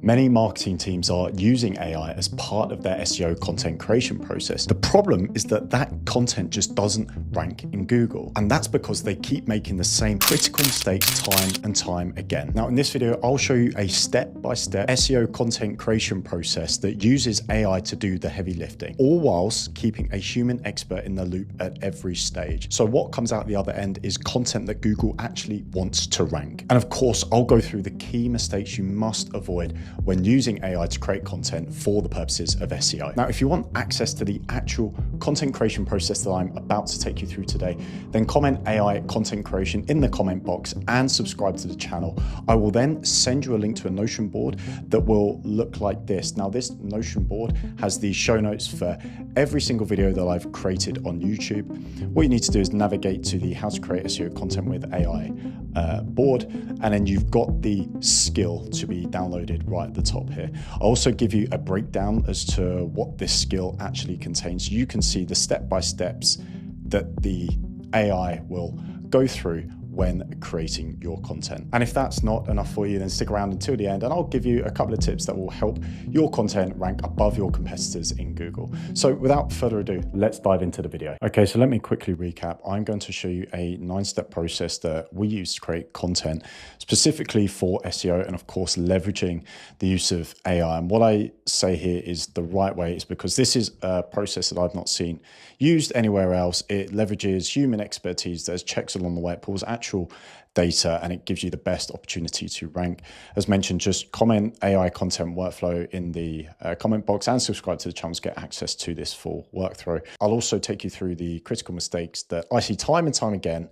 Many marketing teams are using AI as part of their SEO content creation process. The problem is that content just doesn't rank in Google. And that's because they keep making the same critical mistakes time and time again. Now, in this video, I'll show you a step-by-step SEO content creation process that uses AI to do the heavy lifting, all whilst keeping a human expert in the loop at every stage. So what comes out the other end is content that Google actually wants to rank. And of course, I'll go through the key mistakes you must avoid when using AI to create content for the purposes of SEO. Now, if you want access to the actual content creation process that I'm about to take you through today, then comment AI content creation in the comment box and subscribe to the channel. I will then send you a link to a Notion board that will look like this. Now, this Notion board has the show notes for every single video that I've created on YouTube. What you need to do is navigate to the How to Create SEO Content with AI board, and then you've got the skill to be downloaded right at the top here. I'll also give you a breakdown as to what this skill actually contains. You can see the step-by-steps that the AI will go through when creating your content. And if that's not enough for you, then stick around until the end and I'll give you a couple of tips that will help your content rank above your competitors in Google. So without further ado, let's dive into the video. Okay, so let me quickly recap. I'm going to show you a 9-step process that we use to create content specifically for SEO and of course leveraging the use of AI. And what I say here is the right way is because this is a process that I've not seen used anywhere else. It leverages human expertise. There's checks along the way. It pulls actual data and it gives you the best opportunity to rank. As mentioned, just comment AI content workflow in the comment box and subscribe to the channel to get access to this full workflow. I'll also take you through the critical mistakes that I see time and time again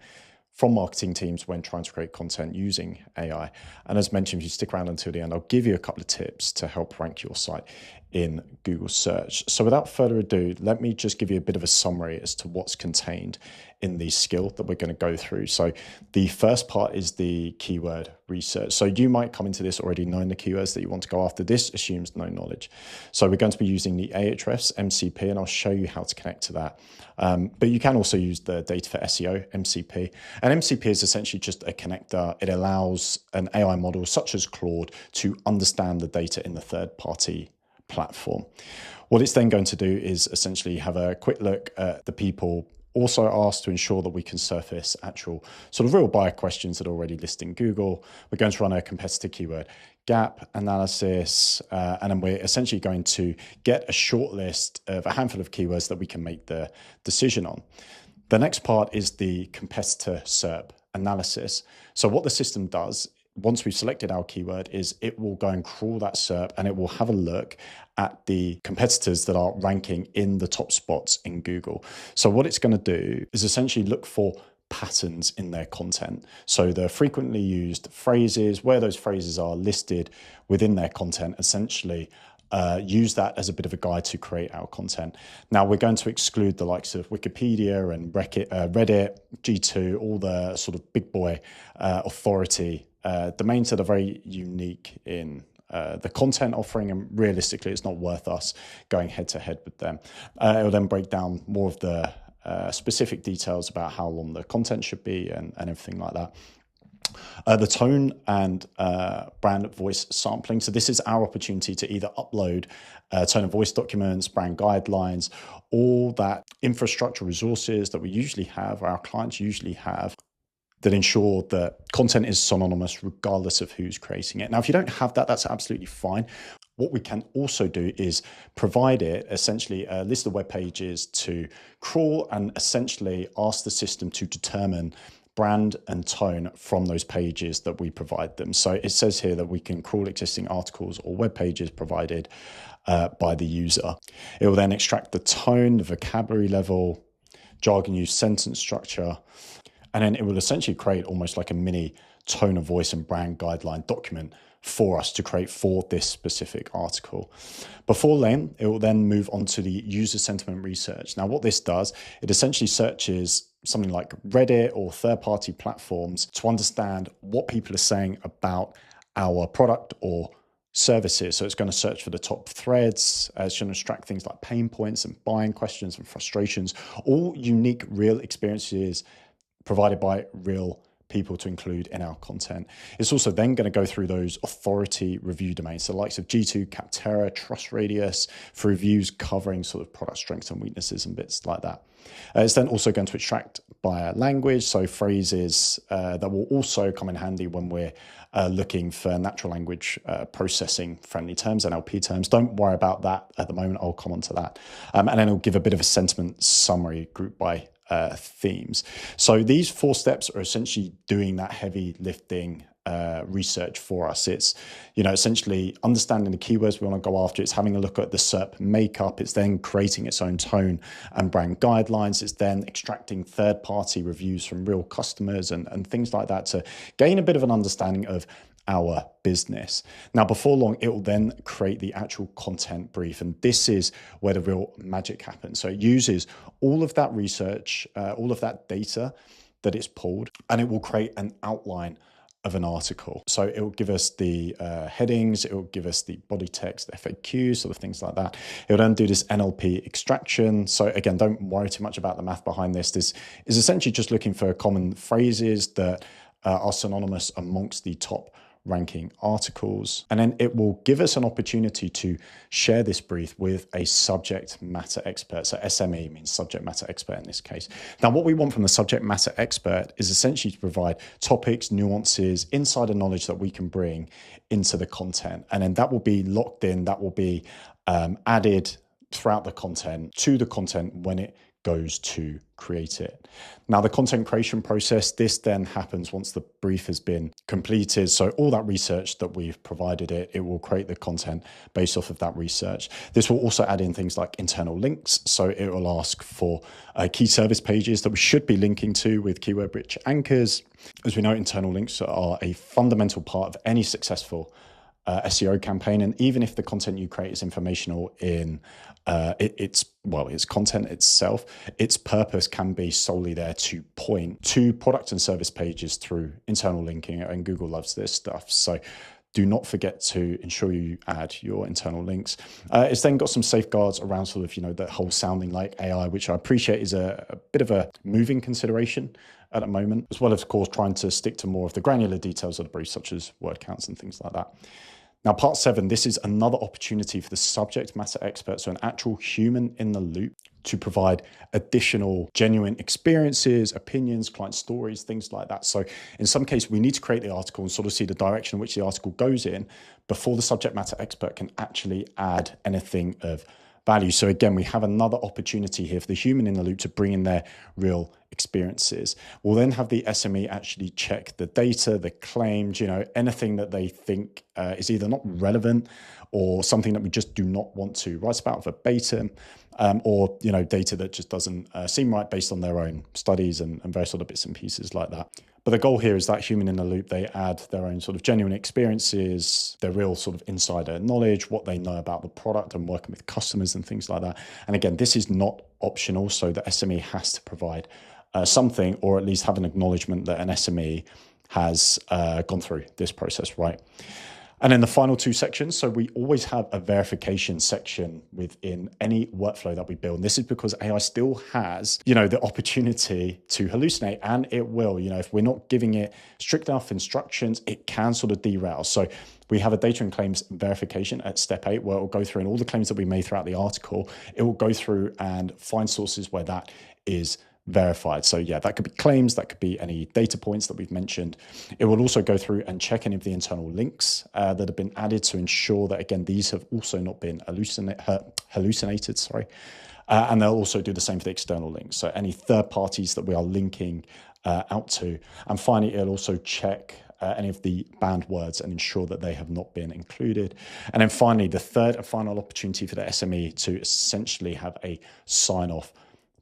from marketing teams when trying to create content using AI. And as mentioned, if you stick around until the end, I'll give you a couple of tips to help rank your site in Google search. So without further ado, let me just give you a bit of a summary as to what's contained in the skill that we're going to go through. So the first part is the keyword research. So you might come into this already knowing the keywords that you want to go after. This assumes no knowledge. So we're going to be using the Ahrefs MCP, and I'll show you how to connect to that. But you can also use the Data for SEO MCP. And MCP is essentially just a connector. It allows an AI model such as Claude to understand the data in the third-party platform. What it's then going to do is essentially have a quick look at the people also asked to ensure that we can surface actual sort of real buyer questions that are already listed in Google. We're going to run a competitor keyword gap analysis, and then we're essentially going to get a short list of a handful of keywords that we can make the decision on. The next part is the competitor SERP analysis. So what the system does once we've selected our keyword is it will go and crawl that SERP and it will have a look at the competitors that are ranking in the top spots in Google. So what it's going to do is essentially look for patterns in their content. So the frequently used phrases, where those phrases are listed within their content, essentially use that as a bit of a guide to create our content. Now we're going to exclude the likes of Wikipedia and Reddit, G2, all the sort of big boy authority domains that are very unique in the content offering, and realistically it's not worth us going head to head with them. It will then break down more of the specific details about how long the content should be and everything like that. The tone and brand voice sampling. So this is our opportunity to either upload tone and voice documents, brand guidelines, all that infrastructure resources that we usually have, or our clients usually have, that ensure that content is synonymous regardless of who's creating it. Now, if you don't have that, that's absolutely fine. What we can also do is provide it essentially a list of web pages to crawl and essentially ask the system to determine brand and tone from those pages that we provide them. So it says here that we can crawl existing articles or web pages provided by the user. It will then extract the tone, the vocabulary level, jargon use, sentence structure, and then it will essentially create almost like a mini tone of voice and brand guideline document for us to create for this specific article. Before then, it will then move on to the user sentiment research. Now, what this does, it essentially searches something like Reddit or third-party platforms to understand what people are saying about our product or services. So it's going to search for the top threads. It's going to extract things like pain points and buying questions and frustrations, all unique, real experiences provided by real people to include in our content. It's also then going to go through those authority review domains, the likes of G2, Capterra, TrustRadius, for reviews covering sort of product strengths and weaknesses and bits like that. It's then also going to extract by language, so phrases that will also come in handy when we're looking for natural language processing friendly terms, NLP terms. Don't worry about that at the moment. I'll come on to that. And then it'll give a bit of a sentiment summary grouped by themes. So these 4 steps are essentially doing that heavy lifting research for us. It's, essentially understanding the keywords we want to go after. It's having a look at the SERP makeup. It's then creating its own tone and brand guidelines. It's then extracting third-party reviews from real customers and things like that to gain a bit of an understanding of our business. Now, before long, it will then create the actual content brief. And this is where the real magic happens. So it uses all of that research, all of that data that it's pulled, and it will create an outline of an article. So it will give us the headings, it will give us the body text, the FAQs, sort of things like that. It will then do this NLP extraction. So again, don't worry too much about the math behind this. This is essentially just looking for common phrases that are synonymous amongst the top ranking articles. And then it will give us an opportunity to share this brief with a subject matter expert. So SME means subject matter expert in this case. Now, what we want from the subject matter expert is essentially to provide topics, nuances, insider knowledge that we can bring into the content. And then that will be locked in, that will be added throughout the content to the content when it goes to create it. Now, the content creation process, this then happens once the brief has been completed. So all that research that we've provided it will create the content based off of that research. This will also add in things like internal links. So it will ask for key service pages that we should be linking to with keyword-rich anchors. As we know, internal links are a fundamental part of any successful SEO campaign, and even if the content you create is informational in its content itself, its purpose can be solely there to point to product and service pages through internal linking, and Google loves this stuff. So do not forget to ensure you add your internal links. It's then got some safeguards around sort of, the whole sounding like AI, which I appreciate is a bit of a moving consideration at the moment, as well as, of course, trying to stick to more of the granular details of the brief, such as word counts and things like that. Now, part 7, this is another opportunity for the subject matter expert, so an actual human in the loop, to provide additional genuine experiences, opinions, client stories, things like that. So in some cases, we need to create the article and sort of see the direction in which the article goes in before the subject matter expert can actually add anything of value. So again, we have another opportunity here for the human in the loop to bring in their real experiences. We'll then have the SME actually check the data, the claims, anything that they think is either not relevant or something that we just do not want to write about verbatim, or data that just doesn't seem right based on their own studies and various other bits and pieces like that. But the goal here is that human in the loop, they add their own sort of genuine experiences, their real sort of insider knowledge, what they know about the product and working with customers and things like that. And again, this is not optional, so the SME has to provide something, or at least have an acknowledgement that an SME has gone through this process, right? And then the final 2 sections. So we always have a verification section within any workflow that we build. And this is because AI still has, the opportunity to hallucinate, and it will, if we're not giving it strict enough instructions, it can sort of derail. So we have a data and claims verification at step 8, where it will go through and all the claims that we made throughout the article, it will go through and find sources where that is verified. So yeah, that could be claims, that could be any data points that we've mentioned. It will also go through and check any of the internal links that have been added to ensure that, again, these have also not been hallucinated, and they'll also do the same for the external links. So any third parties that we are linking out to. And finally, it'll also check any of the banned words and ensure that they have not been included. And then finally, the third and final opportunity for the SME to essentially have a sign-off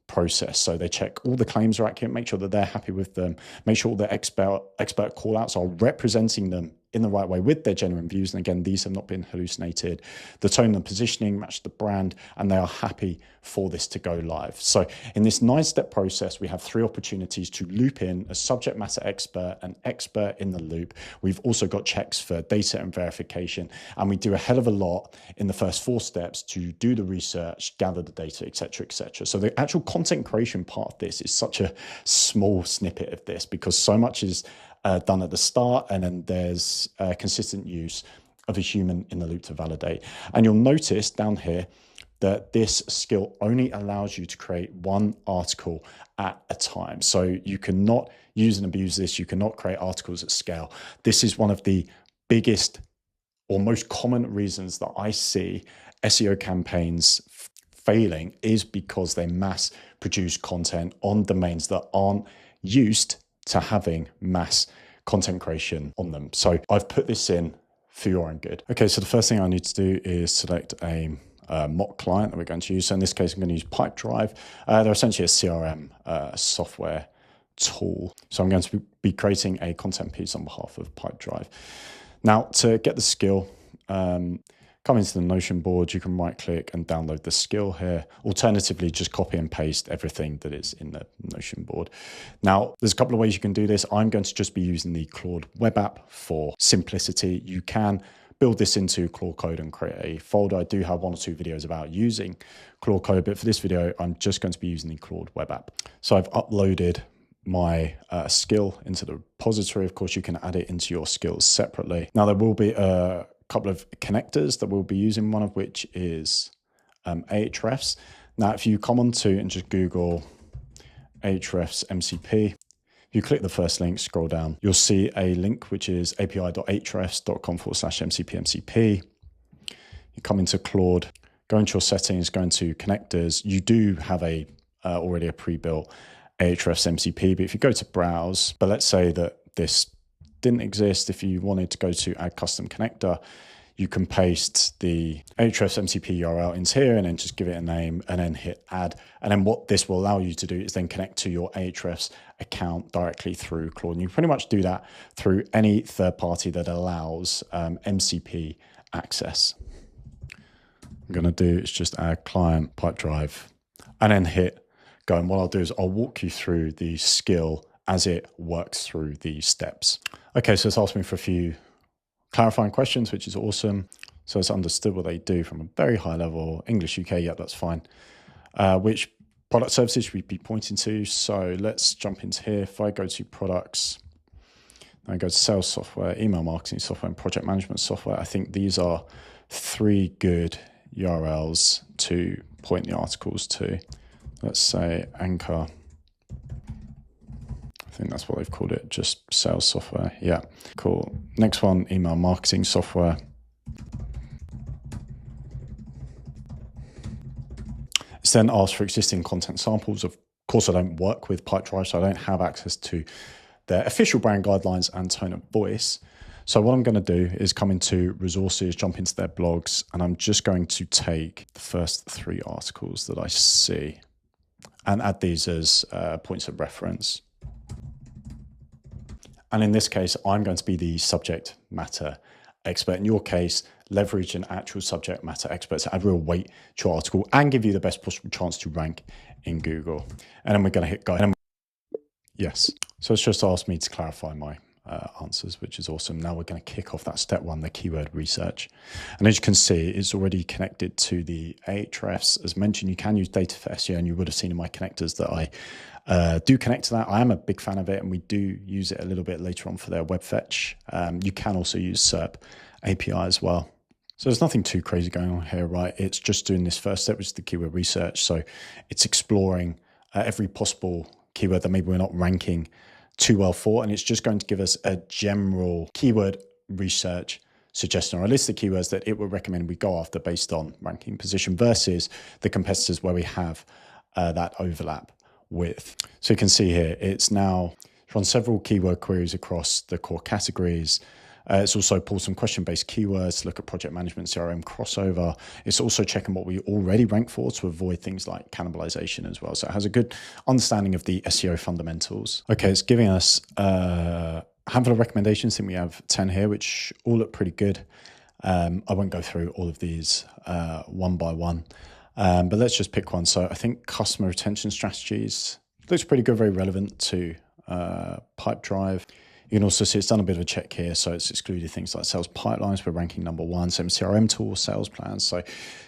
process. So they check all the claims are accurate, make sure that they're happy with them, make sure all the expert call outs are representing them in the right way with their genuine views. And again, these have not been hallucinated. The tone and positioning match the brand, and they are happy for this to go live. So in this 9-step process, we have 3 opportunities to loop in a subject matter expert, an expert in the loop. We've also got checks for data and verification, and we do a hell of a lot in the first 4 steps to do the research, gather the data, etc., etc. So the actual content creation part of this is such a small snippet of this, because so much is done at the start, and then there's consistent use of a human in the loop to validate. And you'll notice down here that this skill only allows you to create 1 article at a time. So you cannot use and abuse this. You cannot create articles at scale. This is one of the biggest or most common reasons that I see SEO campaigns failing, is because they mass produce content on domains that aren't used to having mass content creation on them. So I've put this in for your own good. Okay, so the first thing I need to do is select a mock client that we're going to use. So in this case, I'm going to use Pipedrive. They're essentially a CRM software tool. So I'm going to be creating a content piece on behalf of Pipedrive. Now, to get the skill, come into the Notion board, you can right click and download the skill here. Alternatively, just copy and paste everything that is in the Notion board. Now, there's a couple of ways you can do this. I'm going to just be using the Claude web app for simplicity. You can build this into Claude Code and create a folder. I do have 1 or 2 videos about using Claude Code, but for this video, I'm just going to be using the Claude web app. So I've uploaded my skill into the repository. Of course, you can add it into your skills separately. Now, there will be a couple of connectors that we'll be using, one of which is Ahrefs. Now, if you come onto and just Google Ahrefs MCP, you click the first link, scroll down, you'll see a link which is api.ahrefs.com/mcp. You come into Claude, go into your settings, go into connectors. You do have a already a pre-built Ahrefs MCP, but if you go to browse, but let's say that this didn't exist, if you wanted to go to add custom connector, you can paste the Ahrefs MCP URL into here and then just give it a name and then hit add. And then what this will allow you to do is then connect to your Ahrefs account directly through Claude. And you pretty much do that through any third party that allows MCP access. I'm going to do is just add client Pipedrive and then hit go. And what I'll do is I'll walk you through the skill as it works through these steps. Okay, so it's asked me for a few clarifying questions, which is awesome. So it's understood what they do from a very high level. English UK, yeah, that's fine. Which product services should we be pointing to? So let's jump into here. If I go to products, I go to sales software, email marketing software, and project management software, I think these are 3 good URLs to point the articles to. Let's say Anchor. I think that's what they've called it, just sales software. Yeah, cool. Next one, email marketing software. It's then asked for existing content samples. Of course, I don't work with Pipedrive, so I don't have access to their official brand guidelines and tone of voice. So what I'm going to do is come into resources, jump into their blogs, and I'm just going to take the first 3 articles that I see and add these as points of reference. And in this case, I'm going to be the subject matter expert. In your case, leverage an actual subject matter expert to add real weight to your article and give you the best possible chance to rank in Google. And then we're going to hit go. Yes. So it's just asked me to clarify my answers, which is awesome. Now we're going to kick off that step 1, the keyword research. And as you can see, it's already connected to the Ahrefs. As mentioned, you can use data for SEO, and you would have seen in my connectors that I do connect to that. I am a big fan of it, and we do use it a little bit later on for their web fetch. You can also use SERP API as well. So there's nothing too crazy going on here, right? It's just doing this first step, which is the keyword research. So it's exploring every possible keyword that maybe we're not ranking too well for, and it's just going to give us a general keyword research suggestion or a list of keywords that it would recommend we go after based on ranking position versus the competitors where we have that overlap with. So you can see here, it's now run several keyword queries across the core categories. It's also pulled some question-based keywords to look at project management, CRM crossover. It's also checking what we already rank for to avoid things like cannibalization as well. So it has a good understanding of the SEO fundamentals. Okay, it's giving us A handful of recommendations. I think we have 10 here, which all look pretty good. I won't go through all of these one by one, but let's just pick one. So I think customer retention strategies looks pretty good, very relevant to Pipedrive. You can also see it's done a bit of a check here. So it's excluded things like sales pipelines. We're ranking number one, same CRM tools, sales plans. So,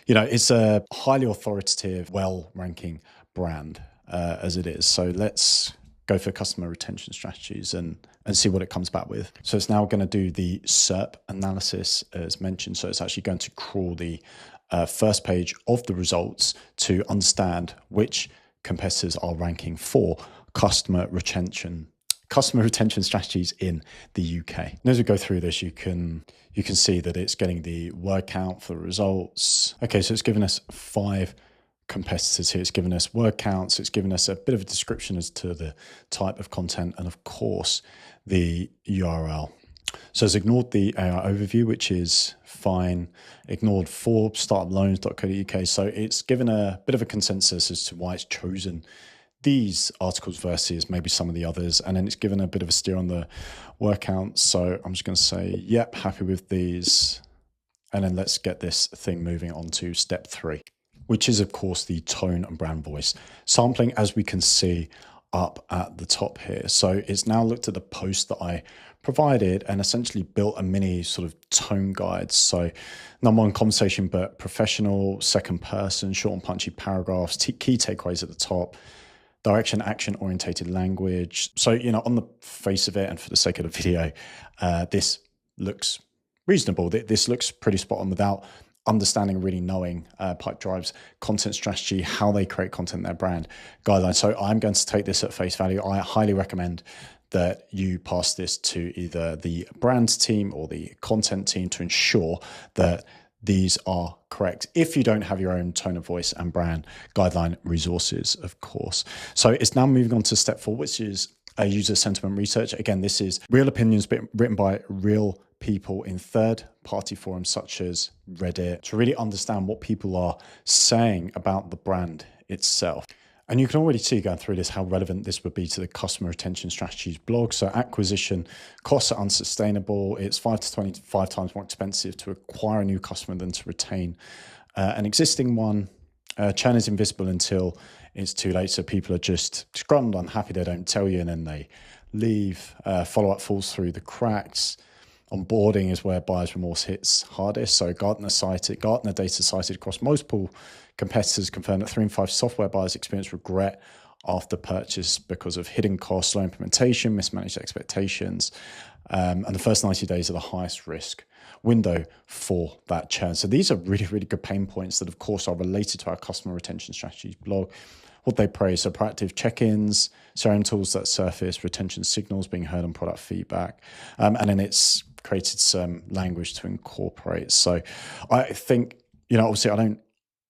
it's a highly authoritative, well-ranking brand as it is. So let's go for customer retention strategies and see what it comes back with. So it's now going to do the SERP analysis as mentioned. So it's actually going to crawl the first page of the results to understand which competitors are ranking for customer retention strategies in the UK. And as we go through this, you can see that it's getting the word count for the results. Okay, so it's given us 5 competitors here. It's given us word counts. It's given us a bit of a description as to the type of content and, of course, the URL. So it's ignored the AI overview, which is fine. Ignored Forbes, startuploans.co.uk. So it's given a bit of a consensus as to why it's chosen these articles versus maybe some of the others. And then it's given a bit of a steer on the word count. So I'm just going to say, yep, happy with these. And then let's get this thing moving on to step 3, which is, of course, the tone and brand voice. Sampling, as we can see up at the top here. So it's now looked at the post that I provided and essentially built a mini sort of tone guide. So number one, conversation, but professional, second person, short and punchy paragraphs, key takeaways at the top, direction, action orientated language. So, on the face of it and for the sake of the video, this looks reasonable. This looks pretty spot on without understanding, really knowing Pipedrive's content strategy, how they create content in their brand guidelines. So I'm going to take this at face value. I highly recommend that you pass this to either the brand team or the content team to ensure that these are correct if you don't have your own tone of voice and brand guideline resources, of course. So it's now moving on to step 4, which is user sentiment research. Again, this is real opinions written by real people in third-party forums such as Reddit to really understand what people are saying about the brand itself. And you can already see going through this how relevant this would be to the customer retention strategies blog. So acquisition costs are unsustainable. It's 5 to 25 times more expensive to acquire a new customer than to retain an existing one. Churn is invisible until it's too late. So people are just disgruntled, unhappy, they don't tell you, and then they leave. Follow-up falls through the cracks. Onboarding is where buyer's remorse hits hardest. So Gartner data cited across multiple competitors confirmed that 3 in 5 software buyers experience regret after purchase because of hidden costs, slow implementation, mismanaged expectations, and the first 90 days are the highest risk window for that churn. So these are really, really good pain points that, of course, are related to our customer retention strategies blog. What they praise, so proactive check-ins, CRM tools that surface retention signals being heard on product feedback, and then it's created some language to incorporate. So I think, obviously I don't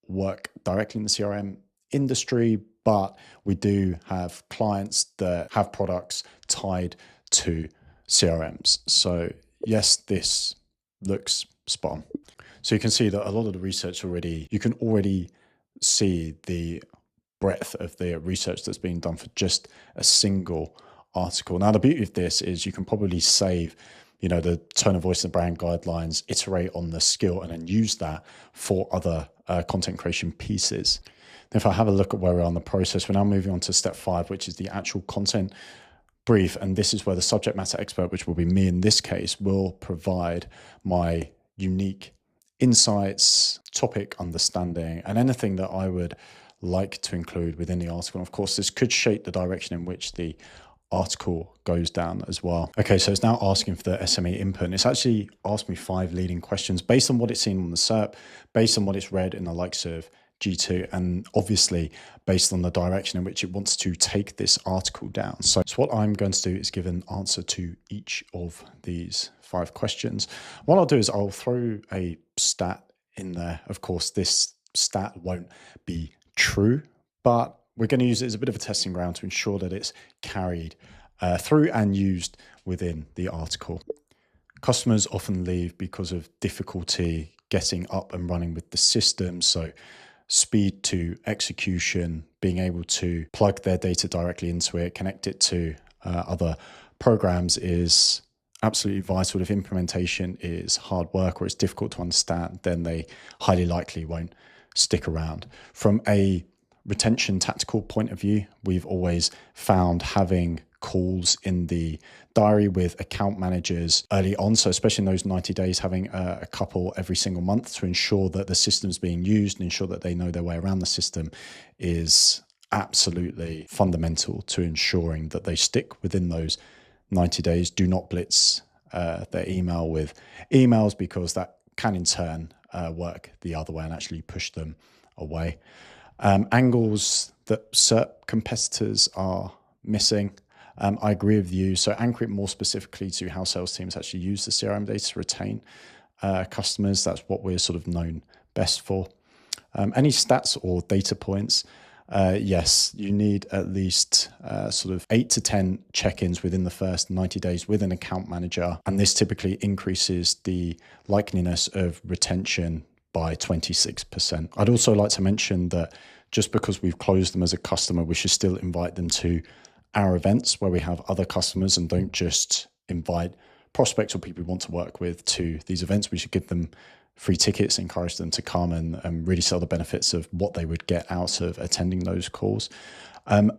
work directly in the CRM industry, but we do have clients that have products tied to CRMs. So yes, this looks spot on. So you can see that a lot of the research you can already see the breadth of the research that's being done for just a single article. Now, the beauty of this is you can probably save the tone of voice and brand guidelines, iterate on the skill, and then use that for other content creation pieces. If I have a look at where we are in the process, we're now moving on to step 5, which is the actual content brief. And this is where the subject matter expert, which will be me in this case, will provide my unique insights, topic understanding, and anything that I would like to include within the article. And of course, this could shape the direction in which the article goes down as well. Okay, so it's now asking for the SME input. And it's actually asked me 5 leading questions based on what it's seen on the SERP, based on what it's read in the likes of G2, and obviously based on the direction in which it wants to take this article down. So what I'm going to do is give an answer to each of these 5 questions. What I'll do is I'll throw a stat in there. Of course, this stat won't be true, but we're going to use it as a bit of a testing ground to ensure that it's carried through and used within the article. Customers often leave because of difficulty getting up and running with the system. So speed to execution, being able to plug their data directly into it, connect it to other programs is absolutely vital. If implementation is hard work or it's difficult to understand, then they highly likely won't stick around. From a retention tactical point of view, we've always found having calls in the diary with account managers early on, so especially in those 90 days, having a couple every single month to ensure that the system's being used and ensure that they know their way around the system is absolutely fundamental to ensuring that they stick within those 90 days. Do not blitz their email with emails, because that can in turn work the other way and actually push them away. Angles that SERP competitors are missing. I agree with you. So anchor it more specifically to how sales teams actually use the CRM data to retain customers. That's what we're sort of known best for. Any stats or data points? Yes, you need at least sort of 8 to 10 check-ins within the first 90 days with an account manager. And this typically increases the likeliness of retention by 26%. I'd also like to mention that just because we've closed them as a customer, we should still invite them to our events where we have other customers, and don't just invite prospects or people we want to work with to these events. We should give them free tickets, encourage them to come and really sell the benefits of what they would get out of attending those calls.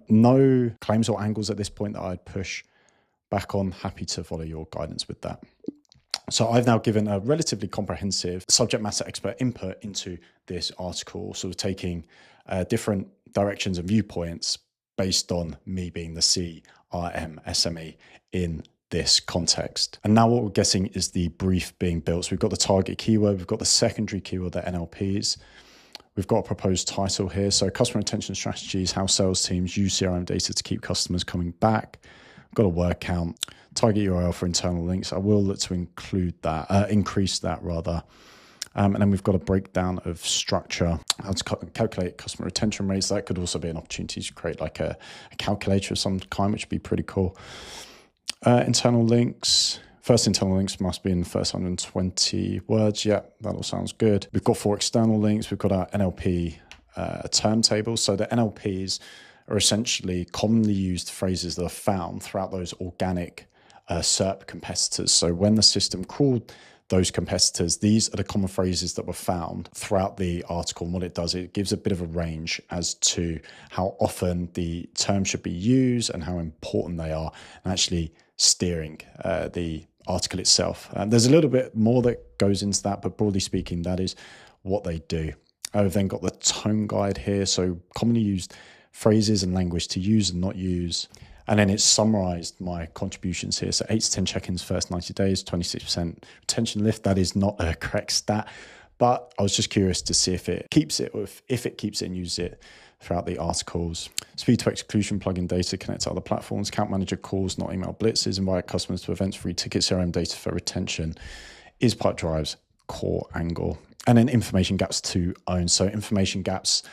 No claims or angles at this point that I'd push back on. Happy to follow your guidance with that. So I've now given a relatively comprehensive subject matter expert input into this article, sort of taking different directions and viewpoints based on me being the CRM SME in this context. And now what we're getting is the brief being built. So we've got the target keyword, we've got the secondary keyword, the NLPs. We've got a proposed title here. So customer retention strategies, how sales teams use CRM data to keep customers coming back. We've got a word count, target URL for internal links. I will look to include that, increase that rather. And then we've got a breakdown of structure, how to calculate customer retention rates. That could also be an opportunity to create like a calculator of some kind, which would be pretty cool. Internal links. First internal links must be in the first 120 words. Yeah, that all sounds good. We've got 4 external links. We've got our NLP term tables. So the NLPs are essentially commonly used phrases that are found throughout those organic SERP competitors. So when the system crawled those competitors, these are the common phrases that were found throughout the article. And what it does, it gives a bit of a range as to how often the term should be used and how important they are, and actually steering the article itself. There's a little bit more that goes into that, but broadly speaking, that is what they do. I've then got the tone guide here. So commonly used phrases and language to use and not use. And then it's summarized my contributions here. So 8 to 10 check-ins first 90 days, 26% retention lift. That is not a correct stat, but I was just curious to see if it keeps it, or if it keeps it and uses it throughout the articles. Speed to execution, plug-in data, connect to other platforms, account manager calls, not email blitzes, invite customers to events, free tickets, CRM data for retention is Pipedrive's core angle. And then information gaps to own. So information gaps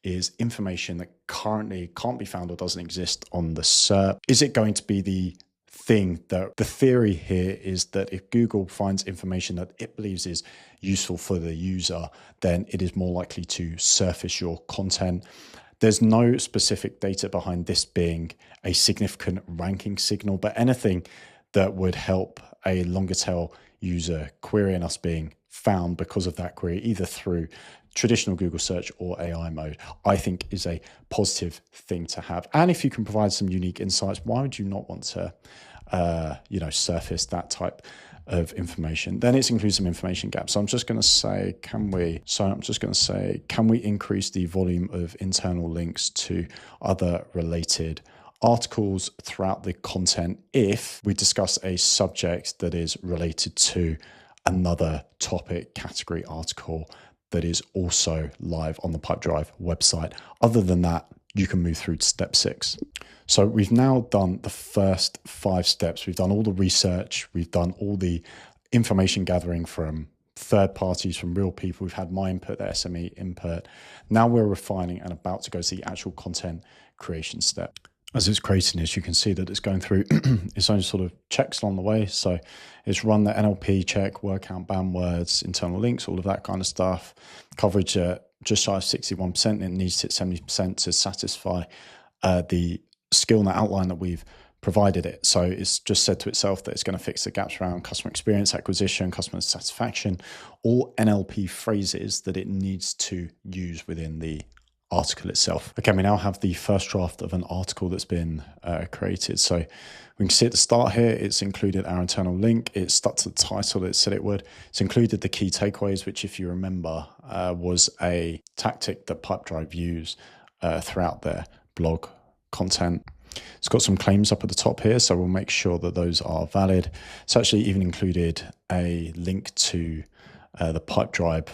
is information that currently can't be found or doesn't exist on the SERP. Is it going to be the thing that the theory here is that if Google finds information that it believes is useful for the user, then it is more likely to surface your content? There's no specific data behind this being a significant ranking signal, but anything that would help a longer tail user query and us being found because of that query, either through traditional Google search or AI mode, I think is a positive thing to have. And if you can provide some unique insights, why would you not want to, surface that type of information? Then it's includes some information gaps. So I'm just going to say, can we increase the volume of internal links to other related articles throughout the content if we discuss a subject that is related to another topic category article that is also live on the Pipedrive website? Other than that, you can move through to step 6. So we've now done the first 5 steps. We've done all the research. We've done all the information gathering from third parties, from real people. We've had my input, the SME input. Now we're refining and about to go to the actual content creation step. As it's creating this, you can see that it's going through its own sort of checks along the way. So it's run the NLP check, word count, banned words, internal links, all of that kind of stuff. Coverage just shy of 61%. It needs to hit 70% to satisfy the skill and the outline that we've provided it. So it's just said to itself that it's going to fix the gaps around customer experience, acquisition, customer satisfaction, all NLP phrases that it needs to use within the article itself. Okay, we now have the first draft of an article that's been created. So we can see at the start here, it's included our internal link. It's stuck to the title that it said it would. It's included the key takeaways, which if you remember, was a tactic that Pipedrive used throughout their blog content. It's got some claims up at the top here, so we'll make sure that those are valid. It's actually even included a link to the Pipedrive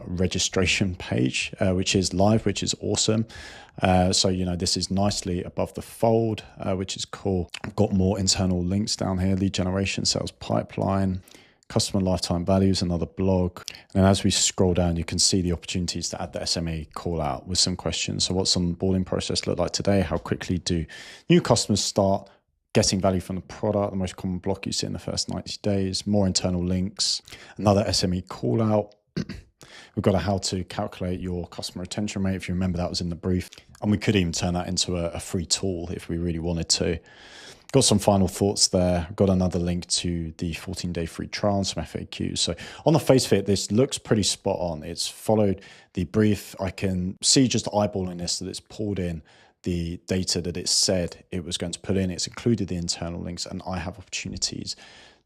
registration page, which is live, which is awesome. So, this is nicely above the fold, which is cool. I've got more internal links down here: lead generation, sales pipeline, customer lifetime values, another blog. And as we scroll down, you can see the opportunities to add the SME call out with some questions. So what's the onboarding process look like today? How quickly do new customers start getting value from the product? The most common block you see in the first 90 days, more internal links, another SME call out. We've got a how to calculate your customer retention rate. If you remember, that was in the brief. And we could even turn that into a free tool if we really wanted to. Got some final thoughts there. Got another link to the 14-day free trial and some FAQs. So on the face of it, this looks pretty spot on. It's followed the brief. I can see just eyeballing this that it's pulled in the data that it said it was going to put in. It's included the internal links, and I have opportunities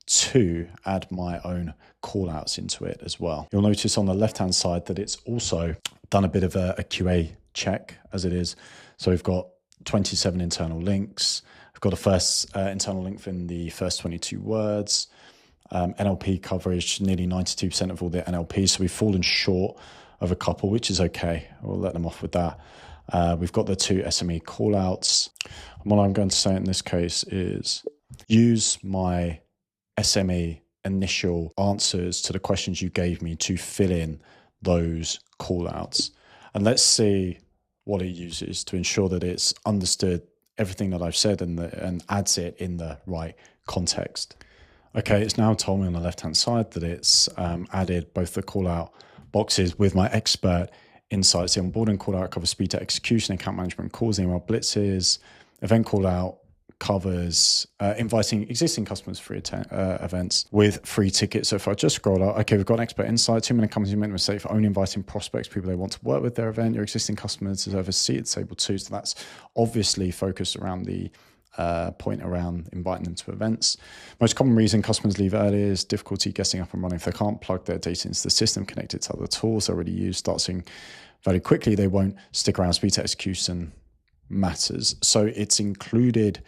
to add my own call outs into it as well. You'll notice on the left-hand side that it's also done a bit of a QA check as it is. So we've got 27 internal links. I've got a first internal link in the first 22 words. NLP coverage, nearly 92% of all the NLP. So we've fallen short of a couple, which is okay. We'll let them off with that. We've got the 2 SME call outs. And what I'm going to say in this case is use my SME initial answers to the questions you gave me to fill in those call outs. And let's see what it uses to ensure that it's understood everything that I've said and adds it in the right context. Okay, it's now told me on the left-hand side that it's added both the call out boxes with my expert insights. The onboarding call out covers speed to execution, account management calls, email blitzes. Event call out covers inviting existing customers for events with free tickets. So if I just scroll out, okay, we've got an expert insight. Too many companies make the mistake for only inviting prospects, people they want to work with their event. Your existing customers deserve a seat at the table too. So that's obviously focused around the point around inviting them to events. Most common reason customers leave early is difficulty getting up and running. If they can't plug their data into the system connected to other tools they already use, start seeing very quickly, they won't stick around. Speed to execution matters. So it's included.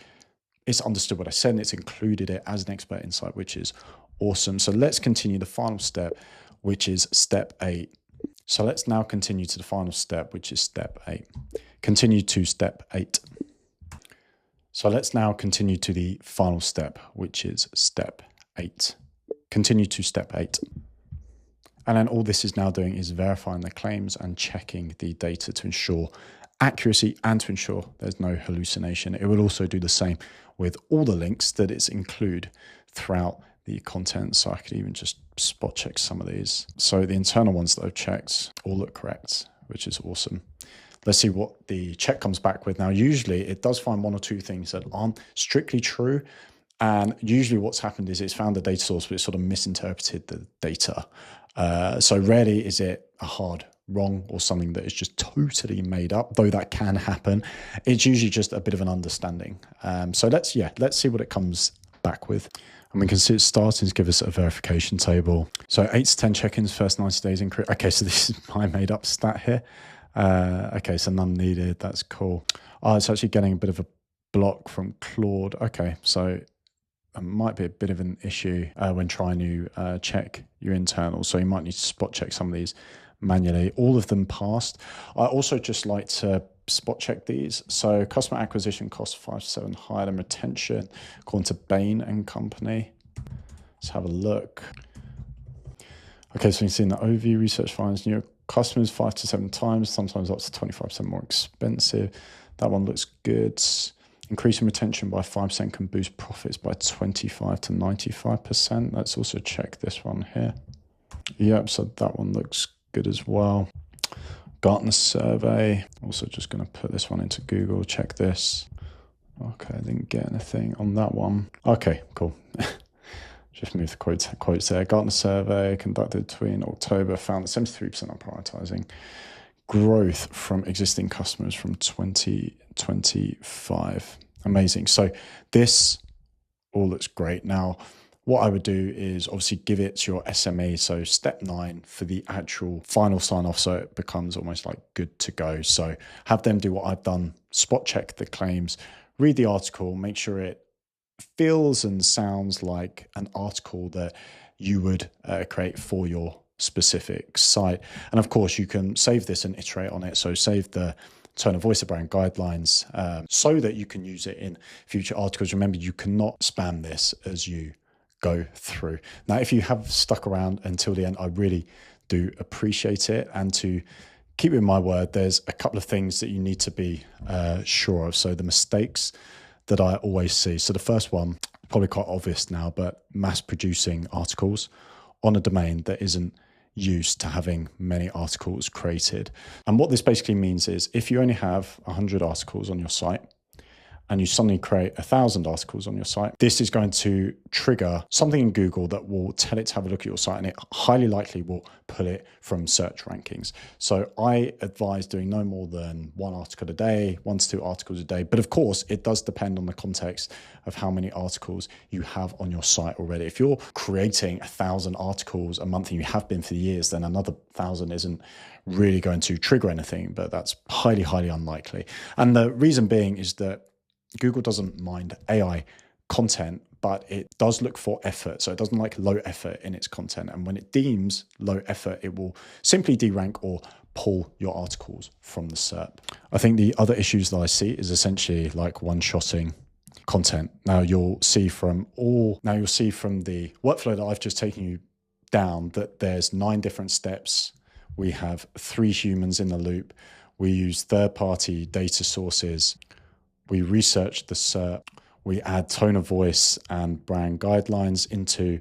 It's understood what I said, and it's included it as an expert insight, which is awesome. So let's continue the final step, which is step 8. So let's now continue to the final step, which is step 8. Continue to step 8. So let's now continue to the final step, which is step 8. Continue to step 8. And then all this is now doing is verifying the claims and checking the data to ensure accuracy and to ensure there's no hallucination. It will also do the same with all the links that it's include throughout the content. So I could even just spot check some of these. So the internal ones that I've checked all look correct, which is awesome. Let's see what the check comes back with. Now, usually it does find 1 or 2 things that aren't strictly true. And usually what's happened is it's found the data source, but it's sort of misinterpreted the data. So rarely is it a hard wrong or something that is just totally made up, though that can happen. It's usually just a bit of an understanding. So let's see what it comes back with. And we can see it's starting to give us a verification table. So 8 to 10 check-ins first 90 days increase. Okay, so this is my made up stat here. Okay, so none needed. That's cool. Oh, it's actually getting a bit of a block from Claude. Okay, so it might be a bit of an issue when trying to check your internals. So you might need to spot check some of these manually. All of them passed. I also just like to spot check these. So customer acquisition cost 5 to 7 higher than retention, according to Bain and Company. Let's have a look. Okay, so you can see in the overview, research finds new customers 5 to 7 times, sometimes up to 25% more expensive. That one looks good. Increasing retention by 5% can boost profits by 25 to 95%. Let's also check this one here. Yep, so that one looks good as well. Gartner survey. Also just going to put this one into Google, check this. Okay, I didn't get anything on that one. Okay, cool. Just move the quotes there. Gartner survey conducted between October found that 73% are prioritizing growth from existing customers from 2025. Amazing. So this all looks great. Now, what I would do is obviously give it to your SME. So step 9 for the actual final sign off. So it becomes almost like good to go. So have them do what I've done, spot check the claims, read the article, make sure it feels and sounds like an article that you would create for your specific site. And of course, you can save this and iterate on it. So save the tone of voice of brand guidelines so that you can use it in future articles. Remember, you cannot spam this as you go through. Now, if you have stuck around until the end, I really do appreciate it. And to keep in my word, there's a couple of things that you need to be sure of. So the mistakes that I always see. So the first one, probably quite obvious now, but mass producing articles on a domain that isn't used to having many articles created. And what this basically means is if you only have 100 articles on your site and you suddenly create 1,000 articles on your site, this is going to trigger something in Google that will tell it to have a look at your site, and it highly likely will pull it from search rankings. So I advise doing no more than 1 article a day, 1 to 2 articles a day. But of course, it does depend on the context of how many articles you have on your site already. If you're creating 1,000 articles a month and you have been for years, then another 1,000 isn't really going to trigger anything, but that's highly, highly unlikely. And the reason being is that Google doesn't mind AI content, but it does look for effort. So it doesn't like low effort in its content. And when it deems low effort, it will simply derank or pull your articles from the SERP. I think the other issues that I see is essentially like one-shotting content. Now you'll see from the workflow that I've just taken you down that there's 9 different steps. We have 3 humans in the loop. We use third-party data sources. We research the SERP, we add tone of voice and brand guidelines into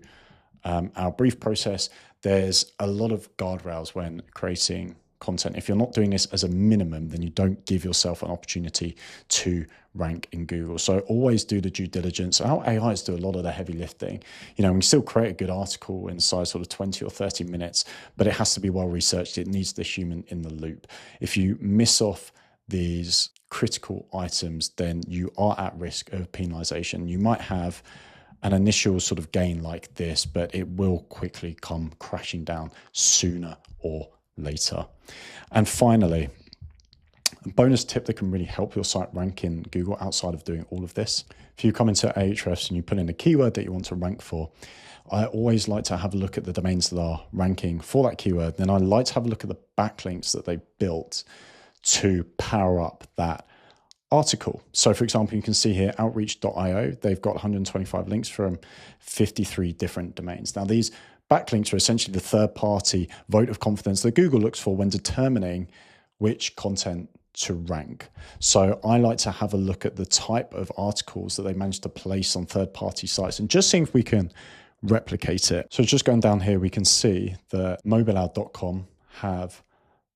our brief process. There's a lot of guardrails when creating content. If you're not doing this as a minimum, then you don't give yourself an opportunity to rank in Google. So always do the due diligence. Our AIs do a lot of the heavy lifting. You know, we can still create a good article inside sort of 20 or 30 minutes, but it has to be well researched. It needs the human in the loop. If you miss off these critical items, then you are at risk of penalization. You might have an initial sort of gain like this, but it will quickly come crashing down sooner or later. And finally, a bonus tip that can really help your site rank in Google outside of doing all of this. If you come into Ahrefs and you put in a keyword that you want to rank for, I always like to have a look at the domains that are ranking for that keyword. Then I like to have a look at the backlinks that they built to power up that article. So for example, you can see here outreach.io, they've got 125 links from 53 different domains. Now these backlinks are essentially the third-party vote of confidence that Google looks for when determining which content to rank. So I like to have a look at the type of articles that they managed to place on third-party sites and just seeing if we can replicate it. So just going down here, we can see that mobileout.com have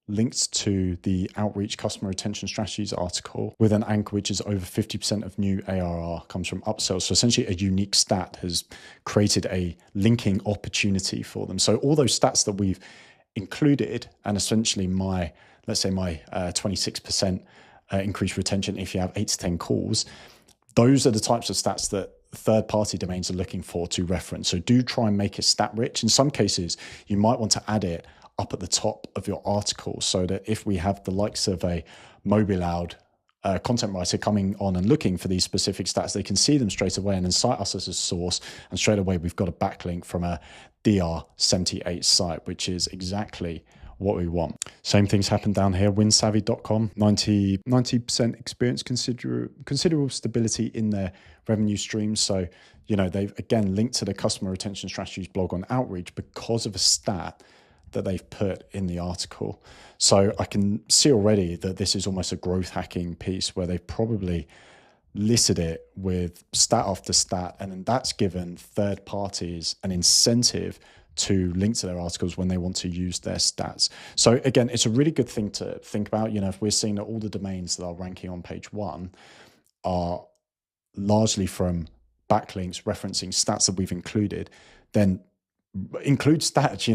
linked to the outreach customer retention strategies article with an anchor which is over 50% of new ARR comes from upsells. So essentially a unique stat has created a linking opportunity for them. So all those stats that we've included and essentially let's say my 26% increased retention if you have 8 to 10 calls, those are the types of stats that third-party domains are looking for to reference. So do try and make it stat rich. In some cases, you might want to add it up at the top of your article so that if we have the likes of a MobileLoud content writer coming on and looking for these specific stats, they can see them straight away and then cite us as a source. And straight away, we've got a backlink from a DR78 site, which is exactly what we want. Same things happen down here. Winsavvy.com, 90% experience considerable stability in their revenue streams. So, you know, they've again linked to the customer retention strategies blog on outreach because of a stat that they've put in the article. So I can see already that this is almost a growth hacking piece where they've probably listed it with stat after stat, and then that's given third parties an incentive to link to their articles when they want to use their stats. So again, it's a really good thing to think about. You know, if we're seeing that all the domains that are ranking on page 1 are largely from backlinks referencing stats that we've included, then include stats,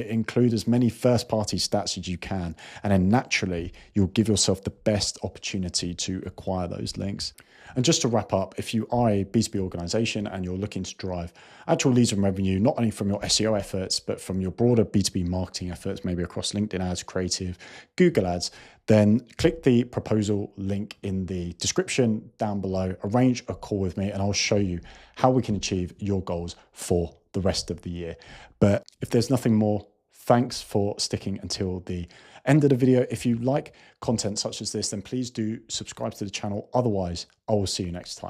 include as many first party stats as you can. And then naturally, you'll give yourself the best opportunity to acquire those links. And just to wrap up, if you are a B2B organization and you're looking to drive actual leads and revenue, not only from your SEO efforts, but from your broader B2B marketing efforts, maybe across LinkedIn ads, creative, Google ads, then click the proposal link in the description down below, arrange a call with me, and I'll show you how we can achieve your goals for the rest of the year. But if there's nothing more, thanks for sticking until the end of the video. If you like content such as this, then please do subscribe to the channel. Otherwise, I will see you next time.